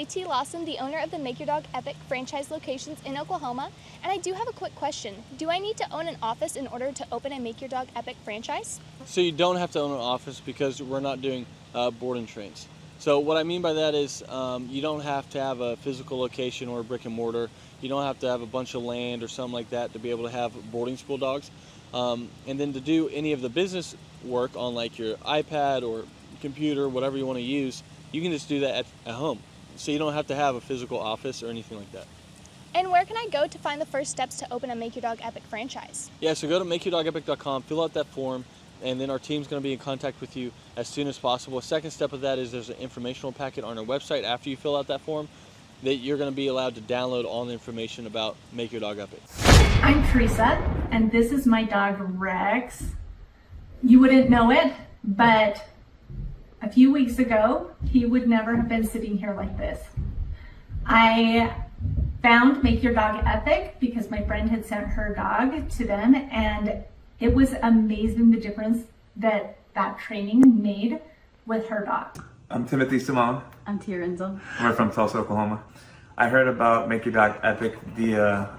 JT Lawson, the owner of the Make Your Dog Epic franchise locations in Oklahoma, and I do have a quick question. Do I need to own an office in order to open a Make Your Dog Epic franchise? So you don't have to own an office because we're not doing board and trains. So what I mean by that is you don't have to have a physical location or a brick and mortar. You don't have to have a bunch of land or something like that to be able to have boarding school dogs. And then to do any of the business work on like your iPad or computer, whatever you want to use, you can just do that at home. So you don't have to have a physical office or anything like that. And where can I go to find the first steps to open a Make Your Dog Epic franchise? Yeah, so go to makeyourdogepic.com, fill out that form, and then our team's going to be in contact with you as soon as possible. A second step of that is there's an informational packet on our website after you fill out that form that you're going to be allowed to download all the information about Make Your Dog Epic. I'm Teresa, and this is my dog Rex. You wouldn't know it, but a few weeks ago, he would never have been sitting here like this. I found Make Your Dog Epic because my friend had sent her dog to them, and it was amazing the difference that training made with her dog. I'm Timothy Simone. I'm Tia Renzel. We're from Tulsa, Oklahoma. I heard about Make Your Dog Epic via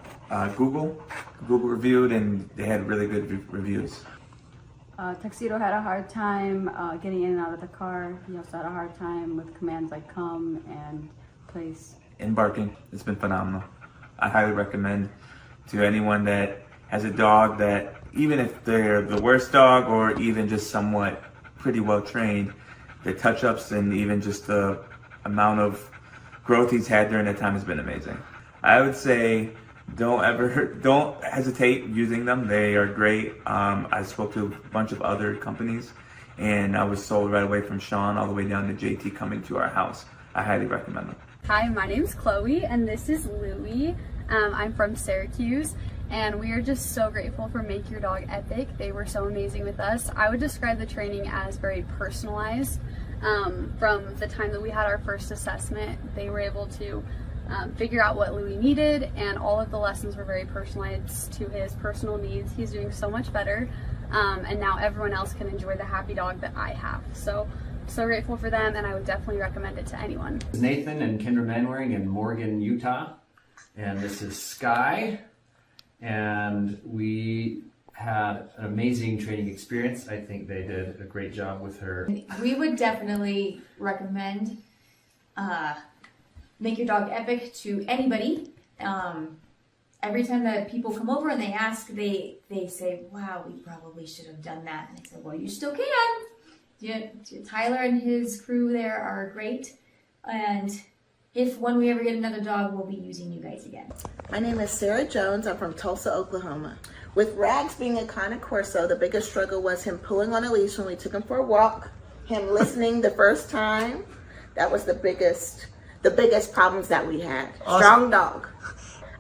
Google reviewed, and they had really good reviews. Tuxedo had a hard time getting in and out of the car. He also had a hard time with commands like come and place. And barking, it's been phenomenal. I highly recommend to anyone that has a dog that, even if they're the worst dog or even just somewhat pretty well trained, the touch-ups and even just the amount of growth he's had during that time has been amazing. I would say don't hesitate using them. They are great. I spoke to a bunch of other companies, and I was sold right away from Sean all the way down to JT coming to our house. I highly recommend them. Hi, my name's Chloe, and this is Louie. I'm from Syracuse, and we are just so grateful for Make Your Dog Epic. They were so amazing with us. I would describe the training as very personalized. From the time that we had our first assessment, they were able to figure out what Louie needed, and all of the lessons were very personalized to his personal needs. He's doing so much better, and now everyone else can enjoy the happy dog that I have. So grateful for them, and I would definitely recommend it to anyone. This is Nathan and Kendra Manwaring in Morgan, Utah, and this is Sky, and we had an amazing training experience. I think they did a great job with her. We would definitely recommend Make Your Dog Epic to anybody. Every time that people come over and they ask, they say, wow, we probably should have done that. And I said, well, you still can. Tyler and his crew there are great. And when we ever get another dog, we'll be using you guys again. My name is Sarah Jones. I'm from Tulsa, Oklahoma. With Rags being a Cane Corso, the biggest struggle was him pulling on a leash when we took him for a walk, him listening the first time. That was the biggest problems that we had. Awesome. Strong dog.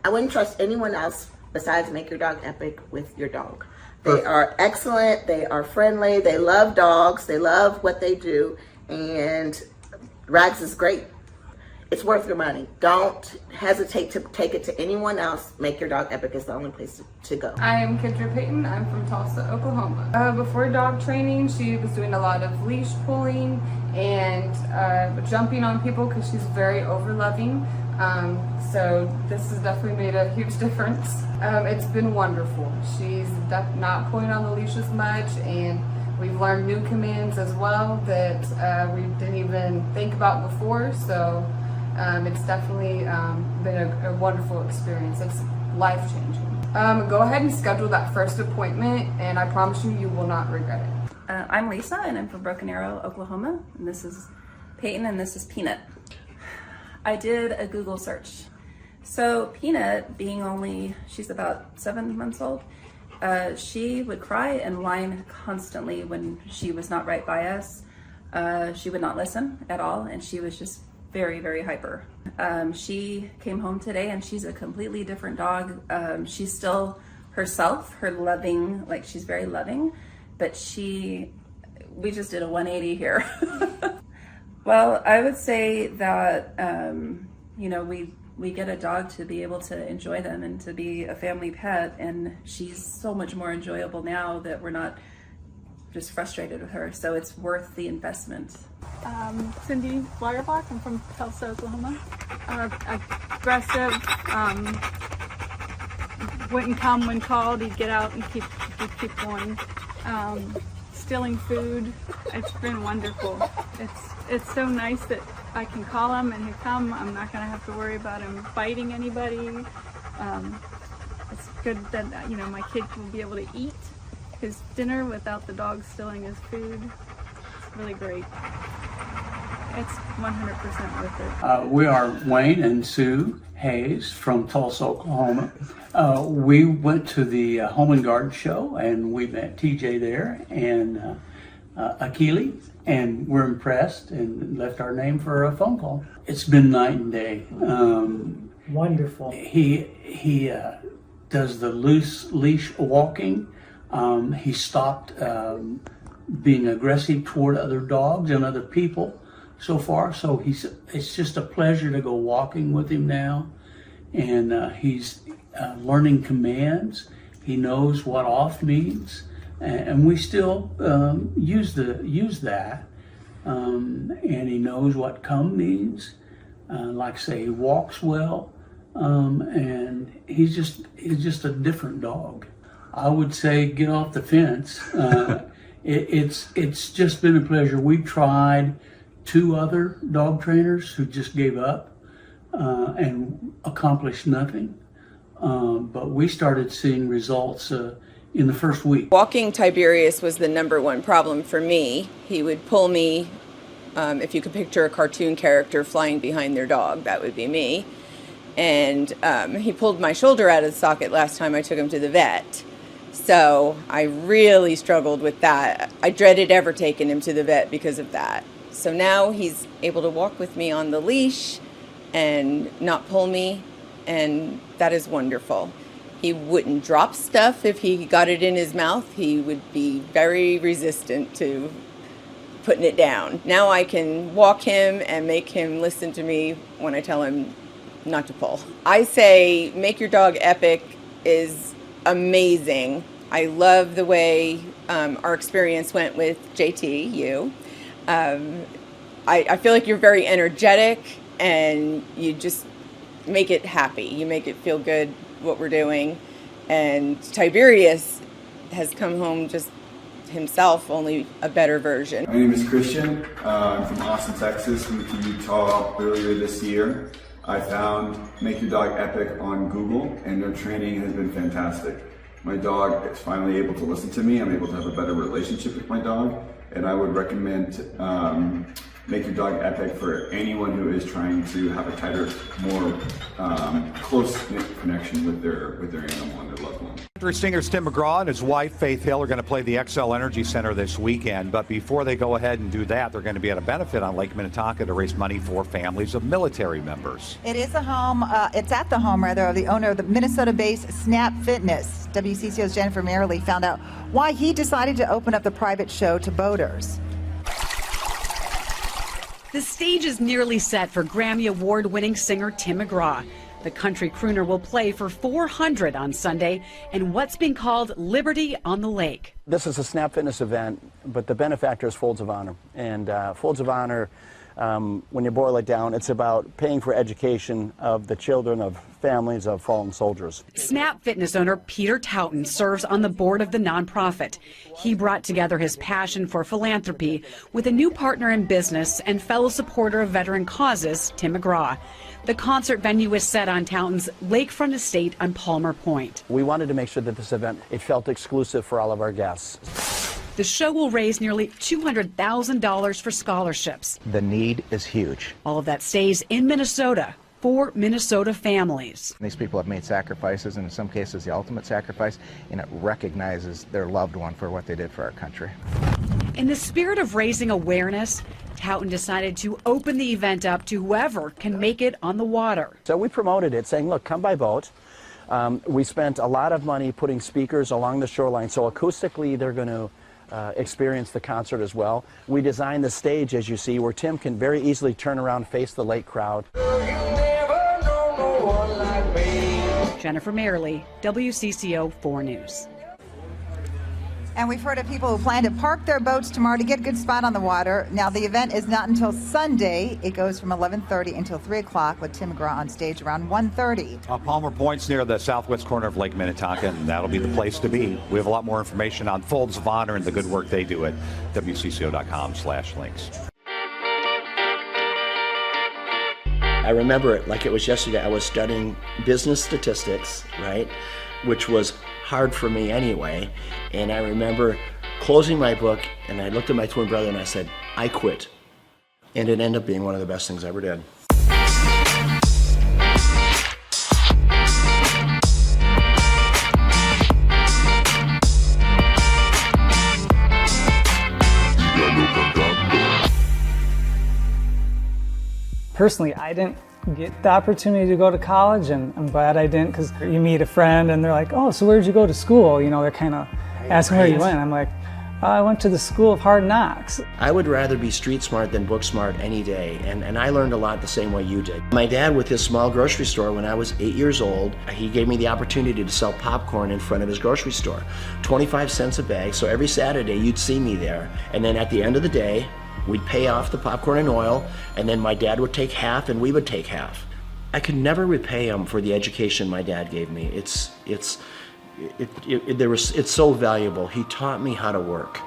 I wouldn't trust anyone else besides Make Your Dog Epic with your dog. They are excellent, they are friendly, they love dogs, they love what they do, and Rags is great. It's worth your money. Don't hesitate to take it to anyone else. Make Your Dog Epic is the only place to go. I am Kendra Payton. I'm from Tulsa, Oklahoma. Before dog training, she was doing a lot of leash pulling and jumping on people because she's very over-loving. So this has definitely made a huge difference. It's been wonderful. She's not pulling on the leash as much, and we've learned new commands as well that we didn't even think about before. So it's definitely been a wonderful experience. It's life-changing. Go ahead and schedule that first appointment, and I promise you, you will not regret it. I'm Lisa, and I'm from Broken Arrow, Oklahoma. And this is Peyton, and this is Peanut. I did a Google search. So Peanut, she's about 7 months old, she would cry and whine constantly when she was not right by us. She would not listen at all, and she was just very, very hyper. She came home today, and she's a completely different dog. She's still herself, she's very loving, but we just did a 180 here. Well, I would say that, we get a dog to be able to enjoy them and to be a family pet, and she's so much more enjoyable now that we're not just frustrated with her. So it's worth the investment. Cindy Blagerbach. I'm from Tulsa, Oklahoma. Aggressive, wouldn't come when called. He'd get out and keep going. Stealing food. It's been wonderful. It's so nice that I can call him and he'll come. I'm not going to have to worry about him biting anybody. It's good that my kid will be able to eat his dinner without the dog stealing his food. It's really great. It's 100% worth it. We are Wayne and Sue Hayes from Tulsa, Oklahoma. We went to the Home and Garden Show and we met TJ there and Akili, and we're impressed and left our name for a phone call. It's been night and day. Wonderful. He does the loose leash walking. He stopped being aggressive toward other dogs and other people so far. So it's just a pleasure to go walking with him now. And he's learning commands. He knows what off means. And we still use that. And he knows what come means. Like I say, he walks well. And he's just a different dog. I would say get off the fence. It's just been a pleasure. We've tried 2 other dog trainers who just gave up and accomplished nothing. But we started seeing results in the first week. Walking Tiberius was the #1 problem for me. He would pull me, if you could picture a cartoon character flying behind their dog, that would be me. And he pulled my shoulder out of the socket last time I took him to the vet. So I really struggled with that. I dreaded ever taking him to the vet because of that. So now he's able to walk with me on the leash and not pull me, and that is wonderful. He wouldn't drop stuff if he got it in his mouth. He would be very resistant to putting it down. Now I can walk him and make him listen to me when I tell him not to pull. I say Make Your Dog Epic is amazing. I love the way our experience went with JT, you. I feel like you're very energetic and you just make it happy. You make it feel good what we're doing. And Tiberius has come home just himself, only a better version. My name is Christian. I'm from Austin, Texas. Moved to Utah earlier this year. I found Make Your Dog Epic on Google, and their training has been fantastic. My dog is finally able to listen to me. I'm able to have a better relationship with my dog, and I would recommend Make Your Dog Epic for anyone who is trying to have a tighter, more close-knit connection with their animal and their loved one. Country singers Tim McGraw and his wife Faith Hill are going to play the XL Energy Center this weekend, but before they go ahead and do that, they're going to be at a benefit on Lake Minnetonka to raise money for families of military members. It is a home, it's at the home rather, of the owner of the Minnesota-based Snap Fitness. WCCO's Jennifer Merrily found out why he decided to open up the private show to boaters. The stage is nearly set for Grammy Award-winning singer Tim McGraw. The country crooner will play for 400 on Sunday in what's been called Liberty on the Lake. This is a Snap Fitness event, but the benefactor is Folds of Honor. And Folds of Honor, when you boil it down, it's about paying for education of the children of families of fallen soldiers. Snap Fitness owner Peter Taunton serves on the board of the nonprofit. He brought together his passion for philanthropy with a new partner in business and fellow supporter of veteran causes, Tim McGraw. The concert venue is set on Taunton's lakefront estate on Palmer Point. We wanted to make sure that this event, it felt exclusive for all of our guests. The show will raise nearly $200,000 for scholarships. The need is huge. All of that stays in Minnesota for Minnesota families. These people have made sacrifices, and in some cases the ultimate sacrifice, and it recognizes their loved one for what they did for our country. In the spirit of raising awareness, Taunton decided to open the event up to whoever can make it on the water. So we promoted it, saying, look, come by boat. We spent a lot of money putting speakers along the shoreline, so acoustically they're going to experience the concert as well. We designed the stage, as you see, where Tim can very easily turn around, face the lake crowd. Jennifer Merrily, WCCO 4 News. And we've heard of people who plan to park their boats tomorrow to get a good spot on the water. Now, the event is not until Sunday. It goes from 11:30 until 3 o'clock with Tim McGraw on stage around 1:30. Palmer Point's near the southwest corner of Lake Minnetonka, and that'll be the place to be. We have a lot more information on Folds of Honor and the good work they do at wcco.com/links. I remember it like it was yesterday. I was studying business statistics, right, which was hard for me anyway. And I remember closing my book, and I looked at my twin brother and I said, I quit. And it ended up being one of the best things I ever did. Personally, I didn't get the opportunity to go to college, and I'm glad I didn't, because you meet a friend and they're like, oh, so where'd you go to school? You know, they're kind of asking where you went. I'm like, I went to the School of Hard Knocks. I would rather be street smart than book smart any day, and I learned a lot the same way you did. My dad, with his small grocery store, when I was 8 years old, he gave me the opportunity to sell popcorn in front of his grocery store. 25 cents a bag, so every Saturday you'd see me there, and then at the end of the day, we'd pay off the popcorn and oil, and then my dad would take half and we would take half. I could never repay him for the education my dad gave me. It's so valuable. He taught me how to work.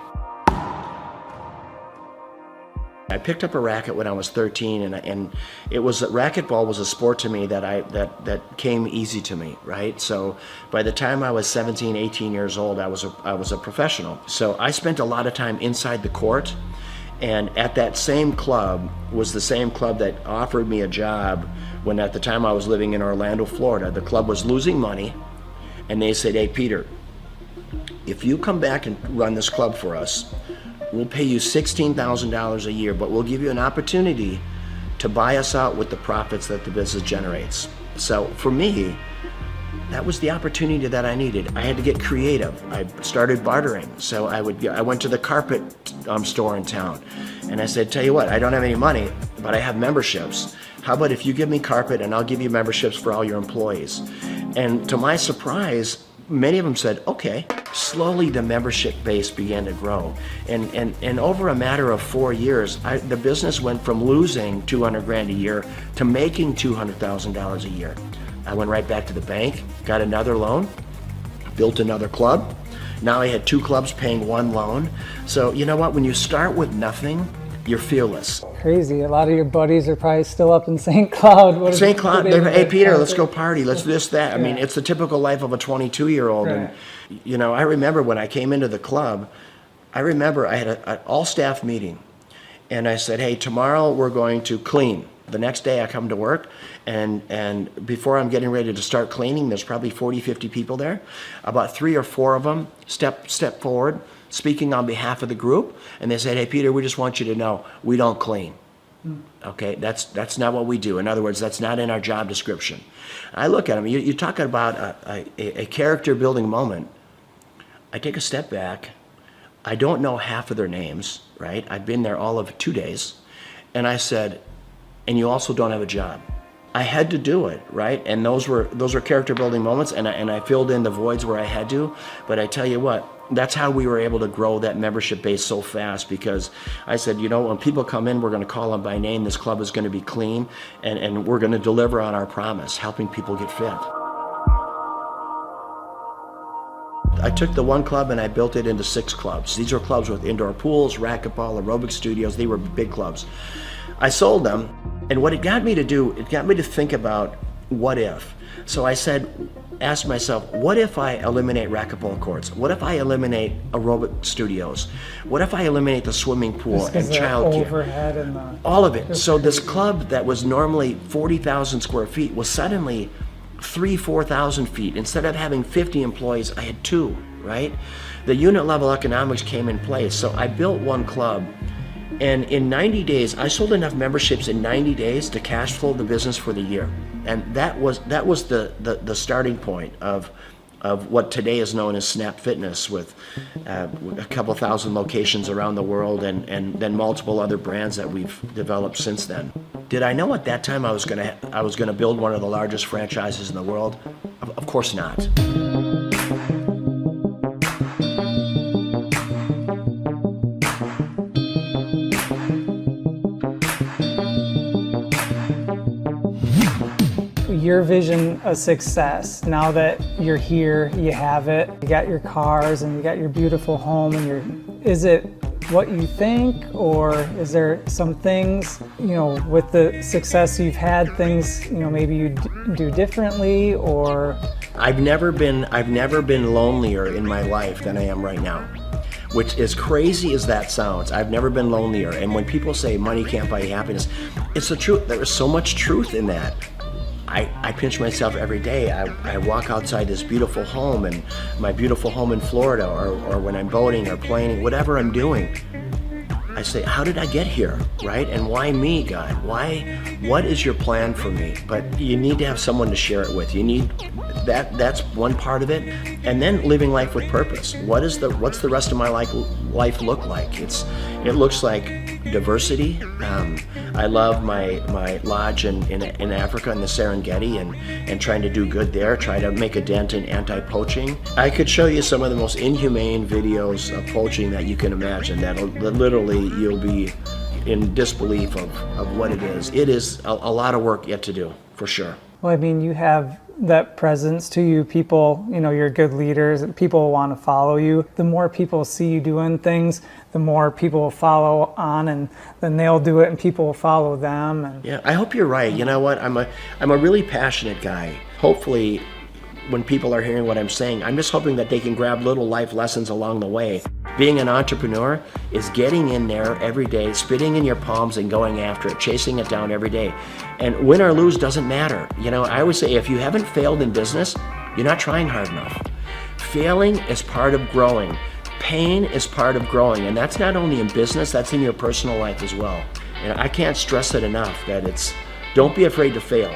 I picked up a racket when I was 13, and racquetball was a sport to me that came easy to me, right? So by the time I was 17, 18 years old, I was a professional. So I spent a lot of time inside the court. And at that same club was the same club that offered me a job when at the time I was living in Orlando, Florida. The club was losing money, and they said, hey, Peter, if you come back and run this club for us, we'll pay you $16,000 a year, but we'll give you an opportunity to buy us out with the profits that the business generates. So for me, that was the opportunity that I needed. I had to get creative. I started bartering. So I went to the carpet store in town, and I said, tell you what, I don't have any money, but I have memberships. How about if you give me carpet and I'll give you memberships for all your employees? And to my surprise, many of them said, okay. Slowly the membership base began to grow. And over a matter of 4 years, the business went from losing $200,000 a year to making $200,000 a year. I went right back to the bank, got another loan, built another club. Now I had 2 clubs paying 1 loan. So you know what, when you start with nothing, you're fearless. Crazy, a lot of your buddies are probably still up in St. Cloud. St. Cloud, hey Peter, let's go party, let's do this, that. Yeah. I mean, it's the typical life of a 22-year-old. Right. And you know, I remember when I came into the club, I had an all-staff meeting. And I said, hey, tomorrow we're going to clean. The next day I come to work, and before I'm getting ready to start cleaning, there's probably 40, 50 people there. About 3 or 4 of them step forward, speaking on behalf of the group, and they said, hey, Peter, we just want you to know, we don't clean. Okay, that's not what we do. In other words, that's not in our job description. I look at them, you're talking about a character building moment. I take a step back. I don't know half of their names, right? I've been there all of 2 days. And I said, and you also don't have a job. I had to do it, right? And those were character building moments, and I filled in the voids where I had to. But I tell you what, that's how we were able to grow that membership base so fast, because I said, you know, when people come in, we're going to call them by name. This club is going to be clean, and we're going to deliver on our promise, helping people get fit. I took the one club and I built it into 6 clubs. These are clubs with indoor pools, racquetball, aerobic studios. They were big clubs. I sold them, and what it got me to do, it got me to think about what if. So I asked myself, what if I eliminate racquetball courts? What if I eliminate aerobic studios? What if I eliminate the swimming pool and childcare? All of it. So this club that was normally 40,000 square feet was suddenly 4,000 feet. Instead of having 50 employees, I had 2, right? The unit level economics came in place. So I built one club, and in 90 days, I sold enough memberships in 90 days to cash flow the business for the year. And that was the starting point of what today is known as Snap Fitness, with a couple thousand locations around the world, and then multiple other brands that we've developed since then. Did I know at that time I was gonna build one of the largest franchises in the world? Of course not. your vision of success, now that you're here, you have it, you got your cars and you got your beautiful home, and is it what you think, or is there some things, with the success you've had, things, maybe you do differently, or? I've never been lonelier in my life than I am right now. Which, as crazy as that sounds, I've never been lonelier. And when people say money can't buy happiness, it's the truth. There is so much truth in that. I pinch myself every day. I walk outside this beautiful home, and my beautiful home in Florida, or when I'm boating or playing, whatever I'm doing, I say, how did I get here, right? And why me, God? What is your plan for me? But you need to have someone to share it with. You need that's one part of it. And then living life with purpose. What's the rest of my life look like? It looks like diversity. I love my lodge in Africa, in the Serengeti, and trying to do good there, try to make a dent in anti-poaching. I could show you some of the most inhumane videos of poaching that you can imagine, that literally you'll be in disbelief of what it is. It is a lot of work yet to do, for sure. Well, I mean, you have that presence to you. People, you're good leaders. People want to follow you. The more people see you doing things, the more people will follow on, and then they'll do it and people will follow them. And yeah, I hope you're right. You know what? I'm a really passionate guy. Hopefully, when people are hearing what I'm saying, I'm just hoping that they can grab little life lessons along the way. Being an entrepreneur is getting in there every day, spitting in your palms and going after it, chasing it down every day. And win or lose doesn't matter. I always say, if you haven't failed in business, you're not trying hard enough. Failing is part of growing. Pain is part of growing. And that's not only in business, that's in your personal life as well. And I can't stress it enough that don't be afraid to fail.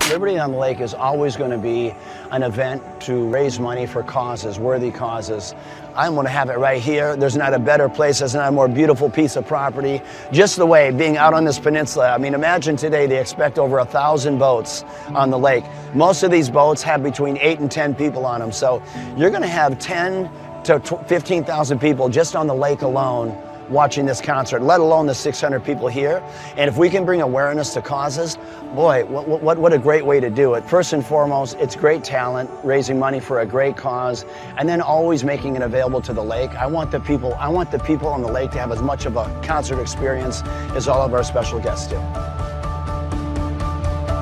Liberty on the Lake is always going to be an event to raise money for causes, worthy causes. I'm going to have it right here. There's not a better place. There's not a more beautiful piece of property. Just the way, being out on this peninsula. I mean, imagine today they expect over 1,000 boats on the lake. Most of these boats have between 8 and 10 people on them. So you're going to have 10 to 15,000 people just on the lake alone watching this concert, let alone the 600 people here. And if we can bring awareness to causes, boy, what a great way to do it. First and foremost, it's great talent, raising money for a great cause, and then always making it available to the lake. I want the people on the lake to have as much of a concert experience as all of our special guests do.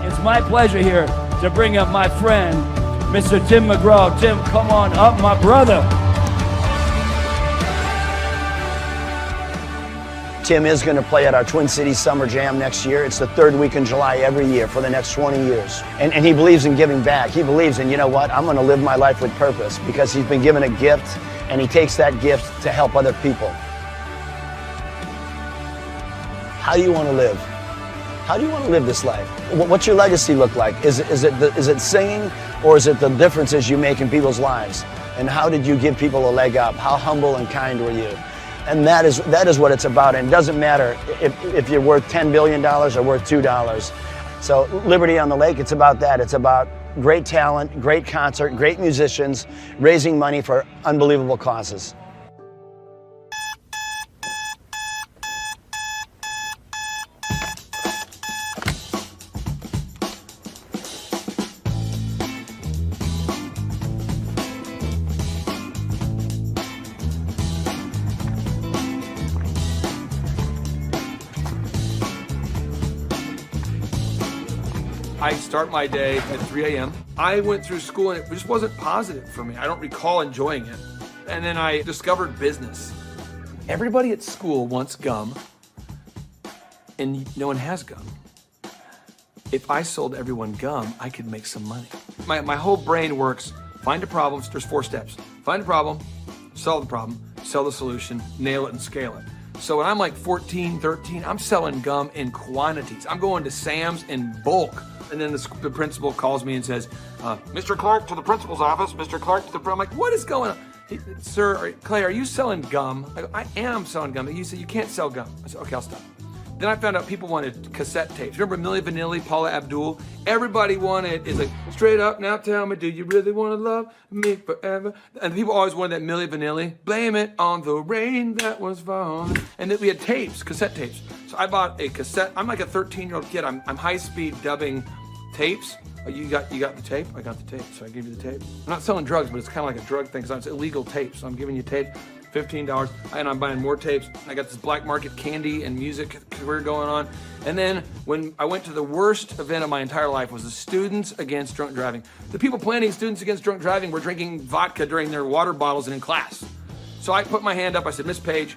It's my pleasure here to bring up my friend, Mr. Tim McGraw. Tim, come on up, my brother. Tim is going to play at our Twin Cities Summer Jam next year. It's the third week in July every year for the next 20 years. And he believes in giving back. He believes in, I'm going to live my life with purpose, because he's been given a gift, and he takes that gift to help other people. How do you want to live? How do you want to live this life? What's your legacy look like? Is it singing, or is it the differences you make in people's lives? And how did you give people a leg up? How humble and kind were you? And that is what it's about. And it doesn't matter if you're worth $10 billion or worth $2. So Liberty on the Lake, it's about that. It's about great talent, great concert, great musicians, raising money for unbelievable causes. I start my day at 3 a.m. I went through school and it just wasn't positive for me. I don't recall enjoying it. And then I discovered business. Everybody at school wants gum, and no one has gum. If I sold everyone gum, I could make some money. My whole brain works. Find a problem. There's 4 steps. Find a problem, solve the problem, sell the solution, nail it, and scale it. So when I'm like 14, 13, I'm selling gum in quantities. I'm going to Sam's in bulk. And then the principal calls me and says, Mr. Clark to the principal's office, Mr. Clark to the... I'm like, what is going on? Sir, Clay, are you selling gum? I am selling gum. He said, you can't sell gum. I said, okay, I'll stop. Then I found out people wanted cassette tapes. Remember Milli Vanilli, Paula Abdul? Everybody wanted, it's like, straight up, now tell me, do you really want to love me forever? And people always wanted that Milli Vanilli. Blame it on the rain that was falling. And then we had tapes, cassette tapes. So I bought a cassette. I'm like a 13-year-old kid. I'm high-speed dubbing tapes. Oh, you got the tape? I got the tape, so I gave you the tape. I'm not selling drugs, but it's kind of like a drug thing, because it's illegal tapes. So I'm giving you tape. $15, and I'm buying more tapes. I got this black market candy and music career going on. And then when I went to the worst event of my entire life was the Students Against Drunk Driving. The people planning Students Against Drunk Driving were drinking vodka during their water bottles and in class. So I put my hand up, I said, Miss Page,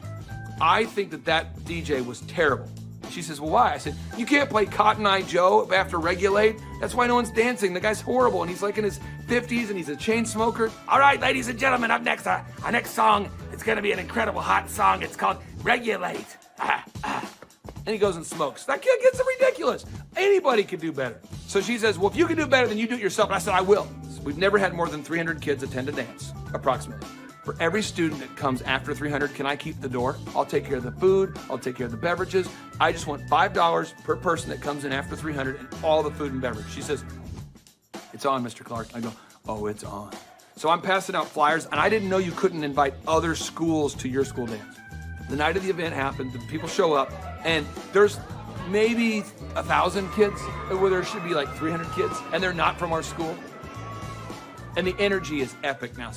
I think that DJ was terrible. She says, well, why? I said, you can't play Cotton Eye Joe after Regulate. That's why no one's dancing. The guy's horrible, and he's like in his 50s, and he's a chain smoker. All right, ladies and gentlemen, up next, our next song, it's gonna be an incredible hot song. It's called Regulate. And he goes and smokes. That kid gets ridiculous. Anybody can do better. So she says, well, if you can do better, then you do it yourself. And I said, I will. We've never had more than 300 kids attend a dance, approximately. For every student that comes after 300, can I keep the door? I'll take care of the food, I'll take care of the beverages. I just want $5 per person that comes in after 300 and all the food and beverage. She says, it's on, Mr. Clark. I go, oh, it's on. So I'm passing out flyers, and I didn't know you couldn't invite other schools to your school dance. The night of the event happened, the people show up, and there's maybe 1,000 kids, where there should be like 300 kids, and they're not from our school. And the energy is epic now.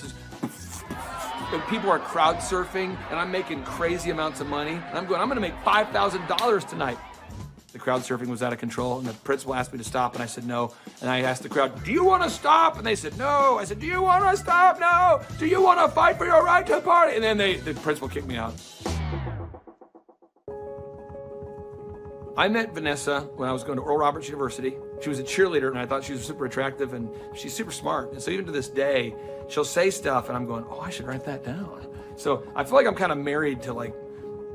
So people are crowd surfing, and I'm making crazy amounts of money. And I'm gonna make $5,000 tonight. The crowd surfing was out of control, and the principal asked me to stop, and I said no. And I asked the crowd, do you want to stop? And they said no. I said, do you want to stop? No. Do you want to fight for your right to party? And then the principal kicked me out. I met Vanessa when I was going to Oral Roberts University. She was a cheerleader, and I thought she was super attractive, and she's super smart. And so even to this day, she'll say stuff, and I'm going, oh, I should write that down. So I feel like I'm kind of married to like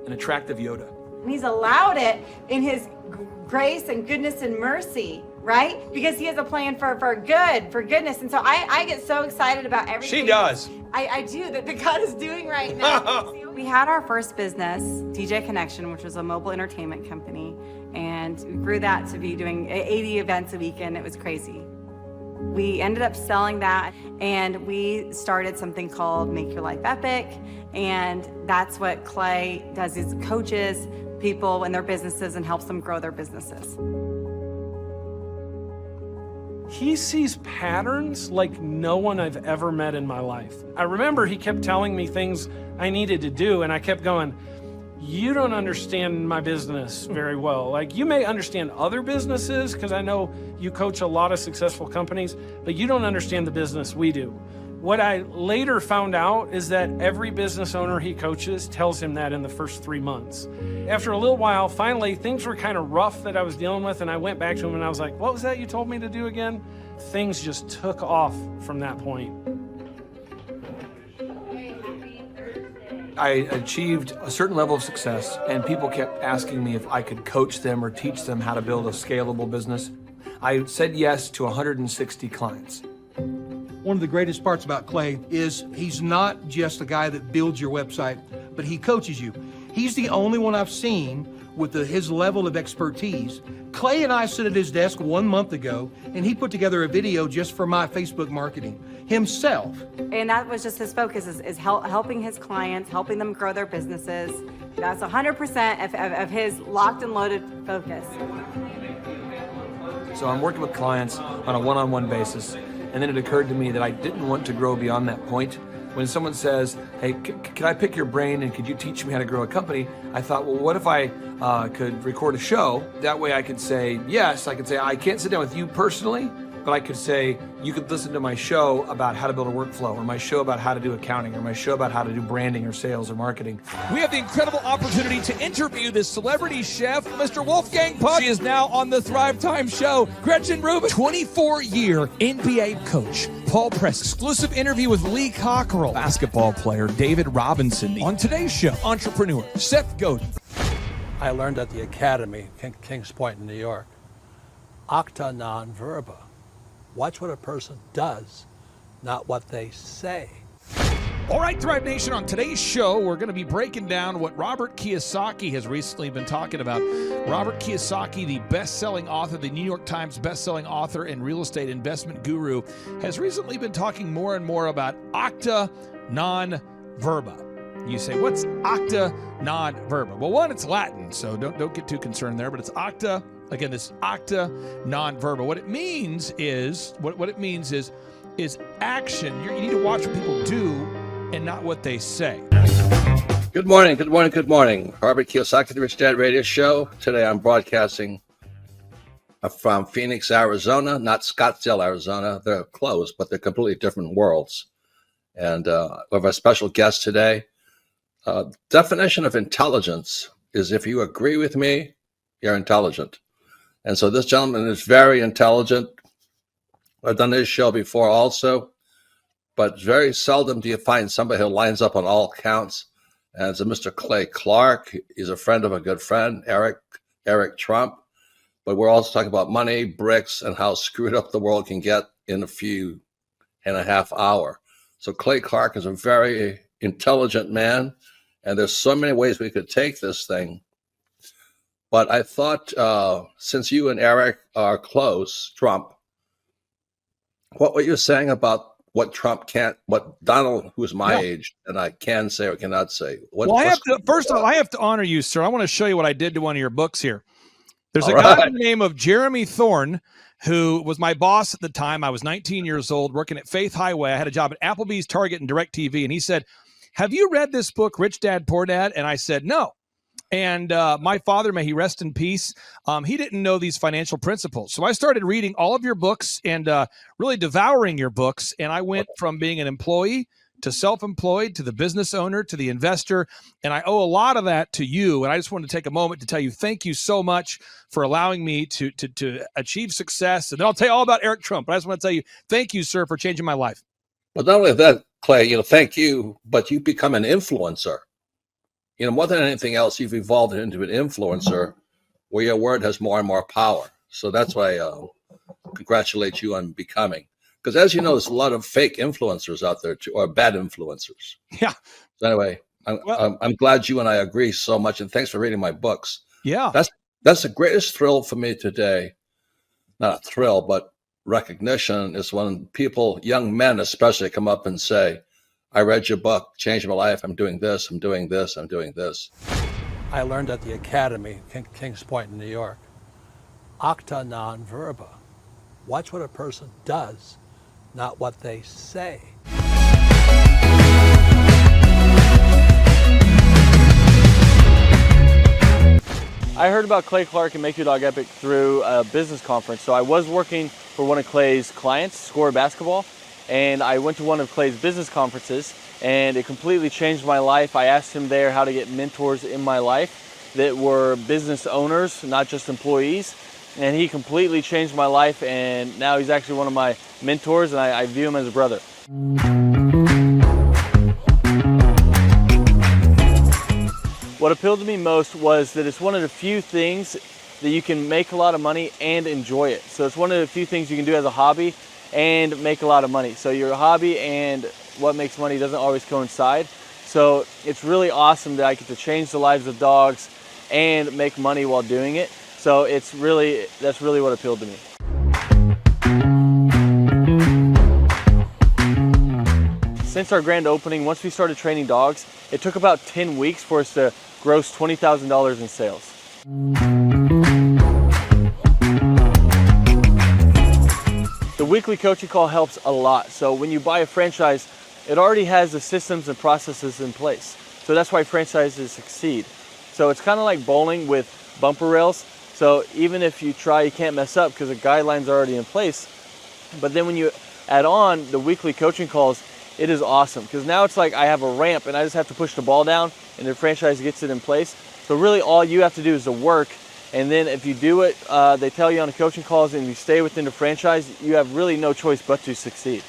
an attractive Yoda. And he's allowed it in his grace and goodness and mercy, right? Because he has a plan for goodness. And so I get so excited about everything. She does. I do, that God is doing right now. We had our first business, DJ Connection, which was a mobile entertainment company. And we grew that to be doing 80 events a weekend. It was crazy. We ended up selling that, and we started something called Make Your Life Epic. And that's what Clay does, is coaches people in their businesses and helps them grow their businesses. He sees patterns like no one I've ever met in my life. I remember he kept telling me things I needed to do, and I kept going, you don't understand my business very well. Like, you may understand other businesses, because I know you coach a lot of successful companies, but you don't understand the business we do. What I later found out is that every business owner he coaches tells him that in the first 3 months. After a little while, finally, things were kind of rough that I was dealing with, and I went back to him and I was like, what was that you told me to do again? Things just took off from that point. I achieved a certain level of success, and people kept asking me if I could coach them or teach them how to build a scalable business. I said yes to 160 clients. One of the greatest parts about Clay is he's not just a guy that builds your website, but he coaches you. He's the only one I've seen with his level of expertise. Clay and I sit at his desk 1 month ago, and he put together a video just for my Facebook marketing himself. And that was just his focus, is helping his clients, helping them grow their businesses. That's 100% of his locked and loaded focus. So I'm working with clients on a one-on-one basis, and then it occurred to me that I didn't want to grow beyond that point. When someone says, hey, can I pick your brain and could you teach me how to grow a company? I thought, well, what if I could record a show? That way I could say, yes, I could say, I can't sit down with you personally, but I could say, you could listen to my show about how to build a workflow, or my show about how to do accounting, or my show about how to do branding or sales or marketing. We have the incredible opportunity to interview this celebrity chef, Mr. Wolfgang Puck. She is now on the Thrive Time show. Gretchen Rubin, 24-year NBA coach. Paul Press, exclusive interview with Lee Cockrell. Basketball player David Robinson. On today's show, entrepreneur Seth Godin. I learned at the Academy, Kings Point in New York, acta non verba. Watch what a person does, not what they say. All right, Thrive Nation, on today's show, we're going to be breaking down what Robert Kiyosaki has recently been talking about. Robert Kiyosaki, the best-selling author, the New York Times best-selling author and real estate investment guru, has recently been talking more and more about acta non verba. You say, what's acta non verba? Well, one, it's Latin, so don't get too concerned there, but it's acta. Again, this acta non verba. What it means is action. You need to watch what people do and not what they say. Good morning, good morning, good morning. Robert Kiyosaki, the Rich Dad Radio Show. Today I'm broadcasting from Phoenix, Arizona, not Scottsdale, Arizona. They're close, but they're completely different worlds. And we have a special guest today. Definition of intelligence is if you agree with me, you're intelligent. And so this gentleman is very intelligent. I've done this show before also. But very seldom do you find somebody who lines up on all counts. And it's a Mr. Clay Clark. He's a friend of a good friend, Eric Trump. But we're also talking about money, bricks, and how screwed up the world can get in a few and a half hours. So Clay Clark is a very intelligent man. And there's so many ways we could take this thing. But I thought, since you and Eric are close, Trump, what were you saying about what Trump can't, what Donald, who's my age, and I can say or cannot say? First of all, I have to honor you, sir. I want to show you what I did to one of your books here. There's a guy by the name of Jeremy Thorne, who was my boss at the time. I was 19 years old, working at Faith Highway. I had a job at Applebee's, Target, and DirecTV. And he said, have you read this book, Rich Dad, Poor Dad? And I said, no. And my father, may he rest in peace, he didn't know these financial principles. So I started reading all of your books and really devouring your books. And I went from being an employee to self-employed to the business owner to the investor. And I owe a lot of that to you. And I just wanted to take a moment to tell you thank you so much for allowing me to achieve success. And then I'll tell you all about Eric Trump. But I just want to tell you thank you, sir, for changing my life. Well, not only that, Clay, thank you, but you've become an influencer. More than anything else, you've evolved into an influencer where your word has more and more power. So that's why I congratulate you on becoming. Because as you know, there's a lot of fake influencers out there, too, or bad influencers. Yeah. So anyway, I'm glad you and I agree so much. And thanks for reading my books. Yeah. That's the greatest thrill for me today. Not a thrill, but recognition is when people, young men especially, come up and say, I read your book, changed my life. I'm doing this, I'm doing this, I'm doing this. I learned at the Academy, Kings Point in New York, acta non verba. Watch what a person does, not what they say. I heard about Clay Clark and Make Your Dog Epic through a business conference. So I was working for one of Clay's clients, Score Basketball, and I went to one of Clay's business conferences, and it completely changed my life. I asked him there how to get mentors in my life that were business owners, not just employees, and he completely changed my life, and now he's actually one of my mentors, and I view him as a brother. What appealed to me most was that it's one of the few things that you can make a lot of money and enjoy it. So it's one of the few things you can do as a hobby and make a lot of money. So your hobby and what makes money doesn't always coincide. So it's really awesome that I get to change the lives of dogs and make money while doing it. So that's really what appealed to me. Since our grand opening, once we started training dogs, it took about 10 weeks for us to gross $20,000 in sales. The weekly coaching call helps a lot. So when you buy a franchise, it already has the systems and processes in place. So that's why franchises succeed. So it's kind of like bowling with bumper rails. So even if you try, you can't mess up because the guidelines are already in place. But then when you add on the weekly coaching calls, it is awesome because now it's like I have a ramp and I just have to push the ball down and the franchise gets it in place. So really all you have to do is the work. And then if you do it, they tell you on the coaching calls and you stay within the franchise, you have really no choice but to succeed.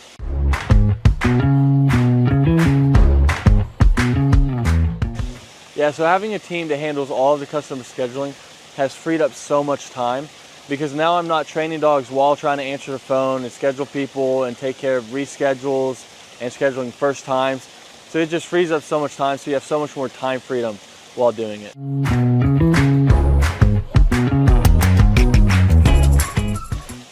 Yeah, so having a team that handles all of the customer scheduling has freed up so much time because now I'm not training dogs while trying to answer the phone and schedule people and take care of reschedules and scheduling first times. So it just frees up so much time, so you have so much more time freedom while doing it.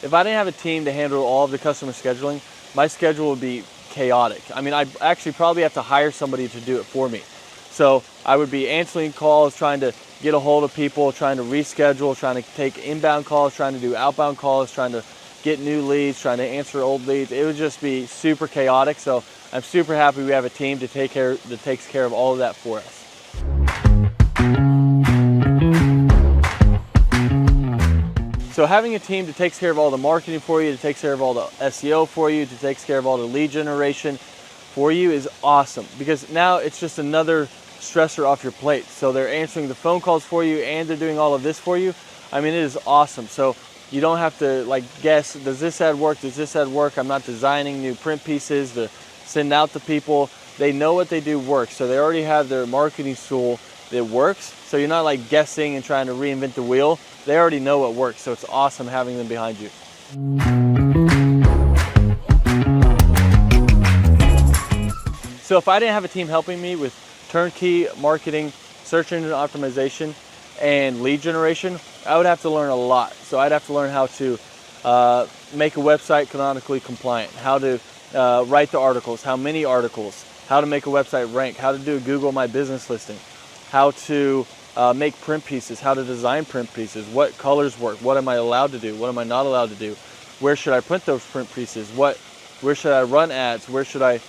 If I didn't have a team to handle all of the customer scheduling, my schedule would be chaotic. I mean, I'd actually probably have to hire somebody to do it for me. So I would be answering calls, trying to get a hold of people, trying to reschedule, trying to take inbound calls, trying to do outbound calls, trying to get new leads, trying to answer old leads. It would just be super chaotic. So I'm super happy we have a team that takes care of all of that for us. So having a team that takes care of all the marketing for you, that takes care of all the SEO for you, that takes care of all the lead generation for you is awesome, because now it's just another stressor off your plate. So they're answering the phone calls for you and they're doing all of this for you. I mean, it is awesome. So you don't have to like guess, does this ad work? Does this ad work? I'm not designing new print pieces to send out to people. They know what they do works. So they already have their marketing tool that works. So you're not like guessing and trying to reinvent the wheel. They already know what works. So it's awesome having them behind you. So if I didn't have a team helping me with turnkey marketing, search engine optimization, and lead generation, I would have to learn a lot. So I'd have to learn how to make a website canonically compliant, how to write the articles, how many articles, how to make a website rank, how to do a Google My Business listing, how to make print pieces, how to design print pieces, what colors work, what am I allowed to do, what am I not allowed to do, where should I print those print pieces, where should I run ads, where should I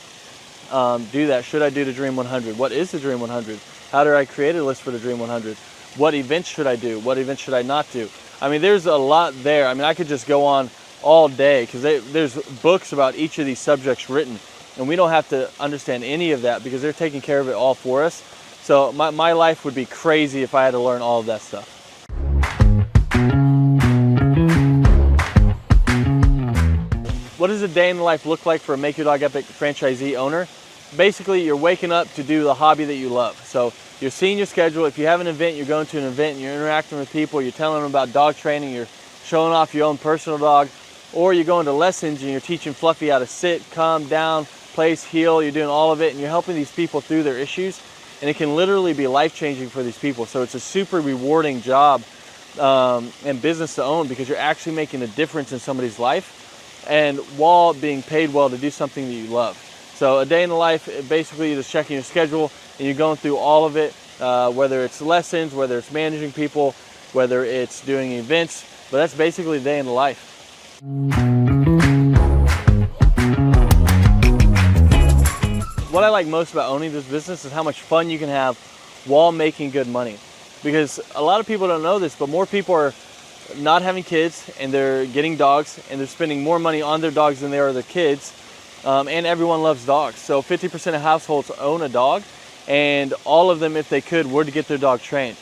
do that, should I do the Dream 100, what is the Dream 100, how do I create a list for the Dream 100, what events should I do, what events should I not do. I mean, there's a lot there. I mean, I could just go on all day because there's books about each of these subjects written, and we don't have to understand any of that because they're taking care of it all for us. So my life would be crazy if I had to learn all of that stuff. What does a day in the life look like for a Make Your Dog Epic franchisee owner? Basically, you're waking up to do the hobby that you love. So you're seeing your schedule. If you have an event, you're going to an event and you're interacting with people, you're telling them about dog training, you're showing off your own personal dog, or you're going to lessons and you're teaching Fluffy how to sit, calm down, place, heel, you're doing all of it, and you're helping these people through their issues. And it can literally be life-changing for these people. So it's a super rewarding job and business to own because you're actually making a difference in somebody's life and while being paid well to do something that you love. So a day in the life, basically you're just checking your schedule and you're going through all of it, whether it's lessons, whether it's managing people, whether it's doing events, but that's basically a day in the life. What I like most about owning this business is how much fun you can have while making good money. Because a lot of people don't know this, but more people are not having kids and they're getting dogs and they're spending more money on their dogs than they are their kids. And everyone loves dogs. So 50% of households own a dog, and all of them, if they could, were to get their dog trained.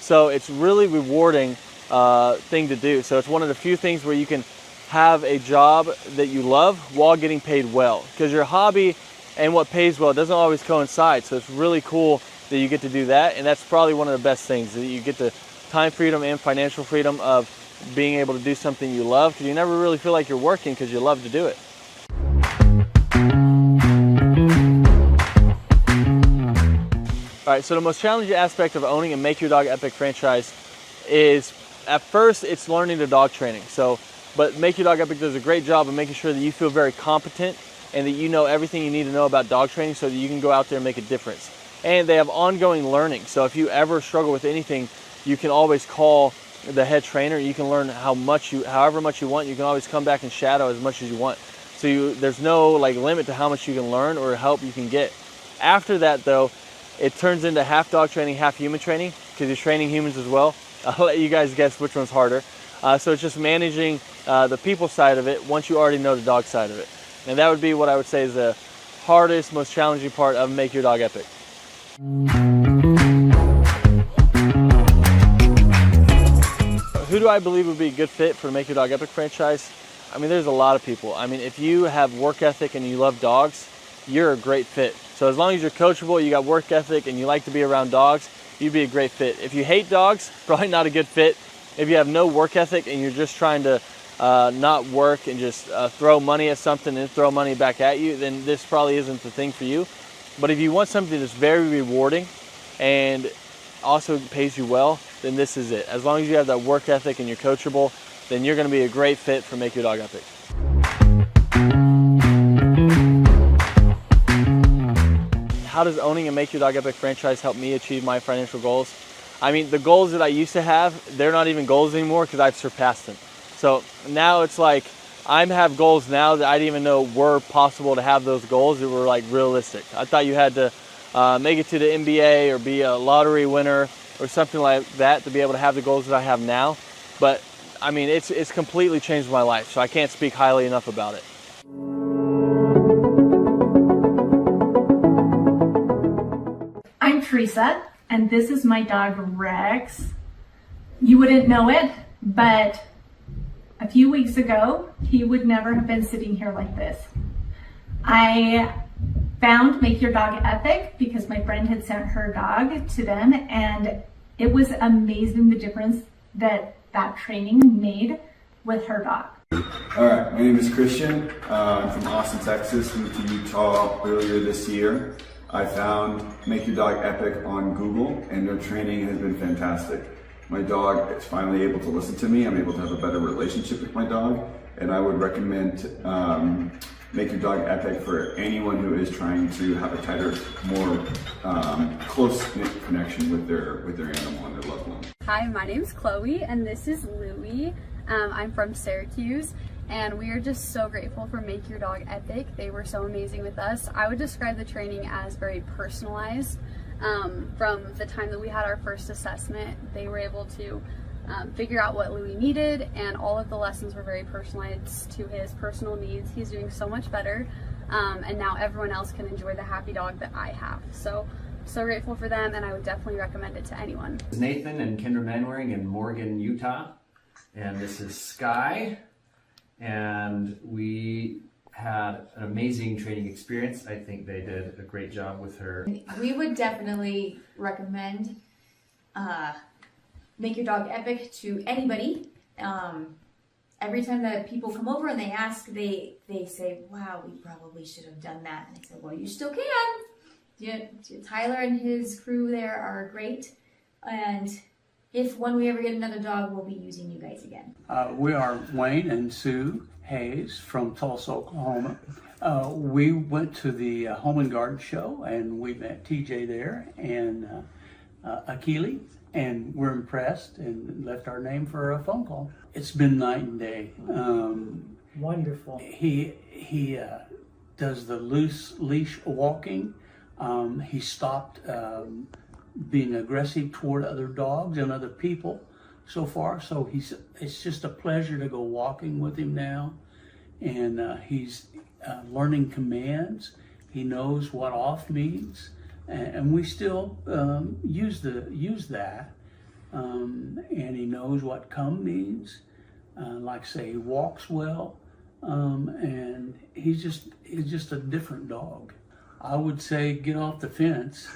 So it's really rewarding thing to do. So it's one of the few things where you can have a job that you love while getting paid well. Because your hobby and what pays well doesn't always coincide. So it's really cool that you get to do that. And that's probably one of the best things, that you get the time freedom and financial freedom of being able to do something you love, because you never really feel like you're working because you love to do it. All right, so the most challenging aspect of owning a Make Your Dog Epic franchise is, at first, it's learning the dog training. But Make Your Dog Epic does a great job of making sure that you feel very competent and that you know everything you need to know about dog training so that you can go out there and make a difference. And they have ongoing learning. So if you ever struggle with anything, you can always call the head trainer. You can learn however much you want. You can always come back and shadow as much as you want. So there's no limit to how much you can learn or help you can get. After that, though, it turns into half dog training, half human training, because you're training humans as well. I'll let you guys guess which one's harder. So it's just managing the people side of it once you already know the dog side of it. And that would be what I would say is the hardest, most challenging part of Make Your Dog Epic. Who do I believe would be a good fit for the Make Your Dog Epic franchise? I mean, there's a lot of people. I mean, if you have work ethic and you love dogs, you're a great fit. So as long as you're coachable, you got work ethic, and you like to be around dogs, you'd be a great fit. If you hate dogs, probably not a good fit. If you have no work ethic and you're just trying to not work and just throw money at something and throw money back at you, then this probably isn't the thing for you. But if you want something that's very rewarding and also pays you well, then this is it. As long as you have that work ethic and you're coachable, then you're going to be a great fit for Make Your Dog Epic. How does owning a Make Your Dog Epic franchise help me achieve my financial goals? I mean, the goals that I used to have, they're not even goals anymore because I've surpassed them. So now it's like I have goals now that I didn't even know were possible to have those goals that were like realistic. I thought you had to make it to the NBA or be a lottery winner or something like that to be able to have the goals that I have now. But I mean, it's completely changed my life, so I can't speak highly enough about it. I'm Teresa, and this is my dog Rex. You wouldn't know it, but a few weeks ago, he would never have been sitting here like this. I found Make Your Dog Epic because my friend had sent her dog to them, and it was amazing the difference that training made with her dog. All right, my name is Christian. I'm from Austin, Texas. Moved to Utah earlier this year. I found Make Your Dog Epic on Google, and their training has been fantastic. My dog is finally able to listen to me. I'm able to have a better relationship with my dog, and I would recommend Make Your Dog Epic for anyone who is trying to have a tighter, more close-knit connection with their animal and their loved one. Hi, my name's Chloe, and this is Louie. I'm from Syracuse, and we are just so grateful for Make Your Dog Epic. They were so amazing with us. I would describe the training as very personalized. From the time that we had our first assessment, they were able to figure out what Louie needed, and all of the lessons were very personalized to his personal needs. He's doing so much better, and now everyone else can enjoy the happy dog that I have. So grateful for them, and I would definitely recommend it to anyone. This is Nathan and Kendra Manwaring in Morgan, Utah, and this is Sky, and we had an amazing training experience. I think they did a great job with her. We would definitely recommend Make Your Dog Epic to anybody. Every time that people come over and they ask, they say, wow, we probably should have done that. And I said, well, you still can. Tyler and his crew there are great. And when we ever get another dog, we'll be using you guys again. We are Wayne and Sue Hayes from Tulsa, Oklahoma. We went to the Home and Garden show, and we met TJ there and Akili, and we're impressed and left our name for a phone call. It's been night and day. Wonderful. He does the loose leash walking. He stopped being aggressive toward other dogs and other people so far. So it's just a pleasure to go walking with him now. And he's learning commands. He knows what off means. And we still use that. And he knows what come means. Like say, he walks well. And he's just a different dog. I would say get off the fence.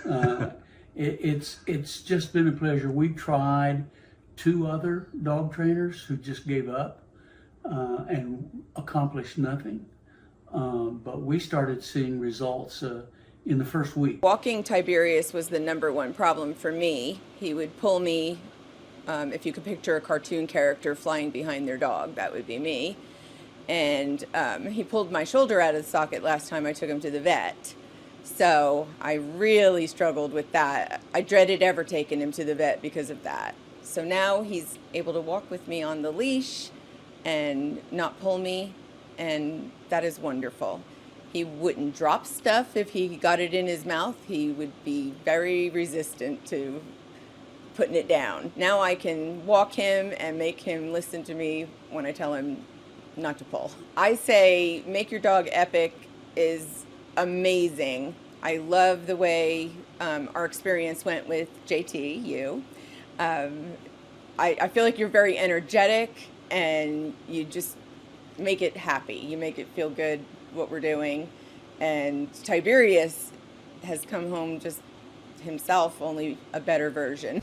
It's just been a pleasure. We tried 2 other dog trainers who just gave up and accomplished nothing. But we started seeing results in the first week. Walking Tiberius was the #1 problem for me. He would pull me, if you could picture a cartoon character flying behind their dog, that would be me. And he pulled my shoulder out of the socket last time I took him to the vet. So I really struggled with that. I dreaded ever taking him to the vet because of that. So now he's able to walk with me on the leash and not pull me, and that is wonderful. He wouldn't drop stuff if he got it in his mouth. He would be very resistant to putting it down. Now I can walk him and make him listen to me when I tell him not to pull. I say Make Your Dog Epic is amazing. I love the way our experience went with JT, you. I feel like you're very energetic, and you just make it happy. You make it feel good what we're doing. And Tiberius has come home just himself, only a better version.